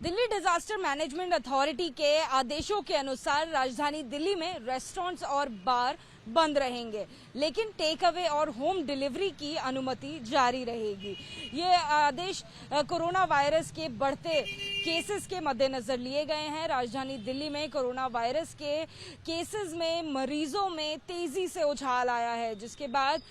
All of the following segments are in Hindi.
दिल्ली डिजास्टर मैनेजमेंट अथॉरिटी के आदेशों के अनुसार राजधानी दिल्ली में रेस्टोरेंट्स और बार बंद रहेंगे, लेकिन टेक अवे और होम डिलीवरी की अनुमति जारी रहेगी। ये आदेश कोरोना वायरस के बढ़ते केसेस के मद्देनजर लिए गए हैं। राजधानी दिल्ली में कोरोना वायरस के केसेस में मरीजों में तेजी से उछाल आया है, जिसके बाद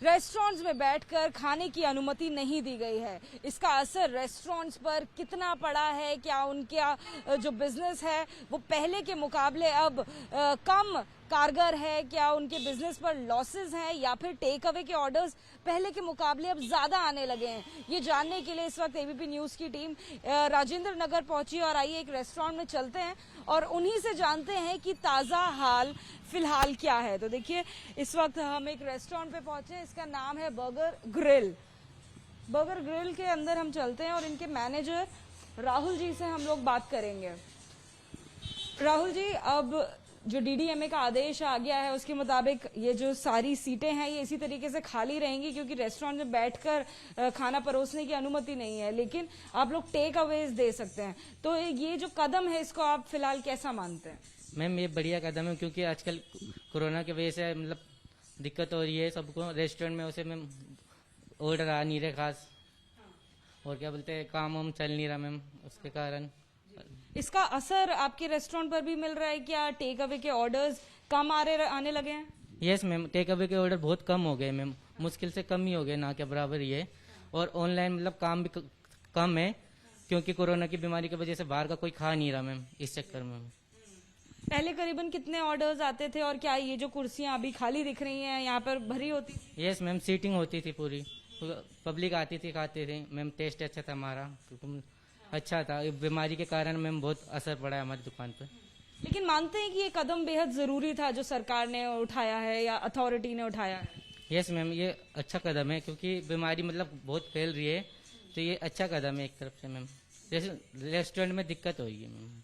रेस्टोरेंट्स में बैठकर खाने की अनुमति नहीं दी गई है। इसका असर रेस्टोरेंट्स पर कितना पड़ा है, क्या उनका जो बिजनेस है वो पहले के मुकाबले अब कम कारगर है, क्या उनके बिजनेस पर लॉसेस हैं या फिर टेक अवे के ऑर्डर्स पहले के मुकाबले अब ज्यादा आने लगे हैं, ये जानने के लिए इस वक्त एबीपी न्यूज की टीम राजेंद्र नगर पहुंची। और आइए एक रेस्टोरेंट में चलते हैं और उन्हीं से जानते हैं कि ताजा हाल फिलहाल क्या है। तो देखिए, इस वक्त हम एक रेस्टोरेंट पे पहुंचे, इसका नाम है बर्गर ग्रिल। बर्गर ग्रिल के अंदर हम चलते हैं और इनके मैनेजर राहुल जी से हम लोग बात करेंगे। राहुल जी, अब जो डीडीएमए का आदेश आ गया है उसके मुताबिक ये जो सारी सीटें हैं ये इसी तरीके से खाली रहेंगी, क्योंकि रेस्टोरेंट में बैठकर खाना परोसने की अनुमति नहीं है, लेकिन आप लोग टेक अवेज दे सकते हैं। तो ये जो कदम है इसको आप फिलहाल कैसा मानते हैं? मैम, ये बढ़िया कदम है, क्योंकि आजकल कोरोना की वजह से मतलब दिक्कत हो रही है सबको। रेस्टोरेंट में उसे मैम ऑर्डर आ नहीं रहे खास, और क्या बोलते हैं, काम वाम चल नहीं रहा मैम, उसके कारण। इसका असर आपके रेस्टोरेंट पर भी मिल रहा है क्या? टेक अवे के ऑर्डर्स कम आने लगे हैं? यस मैम, टेक अवे के ऑर्डर बहुत कम हो गए मैम, मुश्किल से कम ही हो गए, ना के बराबर ही है। और ऑनलाइन मतलब काम भी कम है, क्योंकि कोरोना की बीमारी की वजह से बाहर का कोई खा नहीं रहा मैम, इस चक्कर में। पहले करीबन कितने ऑर्डर्स आते थे, और क्या ये जो कुर्सियां अभी खाली दिख रही हैं यहाँ पर भरी होती? यस मैम, सीटिंग होती थी पूरी, पब्लिक आती थी, खाते थे मैम। टेस्ट अच्छा था हमारा, अच्छा था। बीमारी के कारण मैम बहुत असर पड़ा है हमारी दुकान पर। लेकिन मानते हैं कि ये कदम बेहद जरूरी था जो सरकार ने उठाया है या अथॉरिटी ने उठाया है? यस मैम, ये अच्छा कदम है, क्योंकि बीमारी मतलब बहुत फैल रही है, तो ये अच्छा कदम है एक तरफ से मैम। जैसे रेस्टोरेंट में दिक्कत होगी मैम।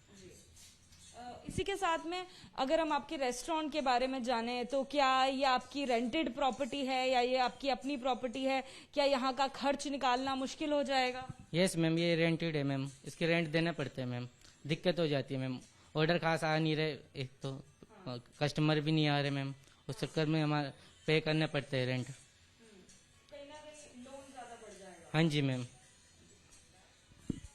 इसी के साथ में अगर हम आपके रेस्टोरेंट के बारे में जाने, तो क्या ये आपकी रेंटेड प्रॉपर्टी है या ये आपकी अपनी प्रॉपर्टी है? क्या यहाँ का खर्च निकालना मुश्किल हो जाएगा? यस मैम, ये रेंटेड है मैम, इसके रेंट देने पड़ते हैं मैम, दिक्कत हो जाती है मैम। ऑर्डर खास आ नहीं रहे, एक तो कस्टमर भी नहीं आ रहे मैम, उस चक्कर में हमारा पे करने पड़ते हैं रेंट। कहीं ना कहीं लोन ज्यादा बढ़ जाएगा। हाँ जी मैम।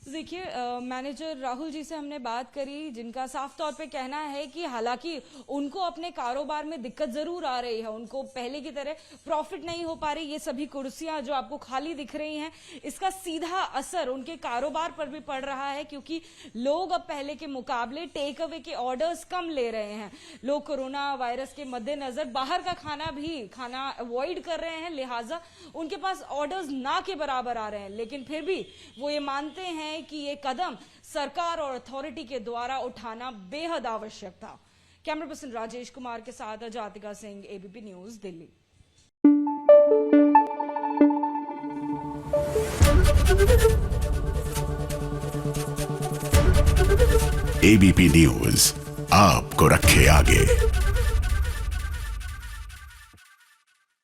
देखिए, मैनेजर राहुल जी से हमने बात करी, जिनका साफ तौर पे कहना है कि हालांकि उनको अपने कारोबार में दिक्कत जरूर आ रही है, उनको पहले की तरह प्रॉफिट नहीं हो पा रही। ये सभी कुर्सियां जो आपको खाली दिख रही हैं, इसका सीधा असर उनके कारोबार पर भी पड़ रहा है, क्योंकि लोग अब पहले के मुकाबले टेक अवे के ऑर्डर्स कम ले रहे हैं। लोग कोरोना वायरस के मद्देनजर बाहर का खाना अवॉइड कर रहे हैं, लिहाजा उनके पास ऑर्डर्स ना के बराबर आ रहे हैं। लेकिन फिर भी वो ये मानते हैं कि ये कदम सरकार और अथॉरिटी के द्वारा उठाना बेहद आवश्यक था। कैमरा पर्सन राजेश कुमार के साथ Jatika Singh, ABP news, Delhi. ABP news आपको रखे आगे।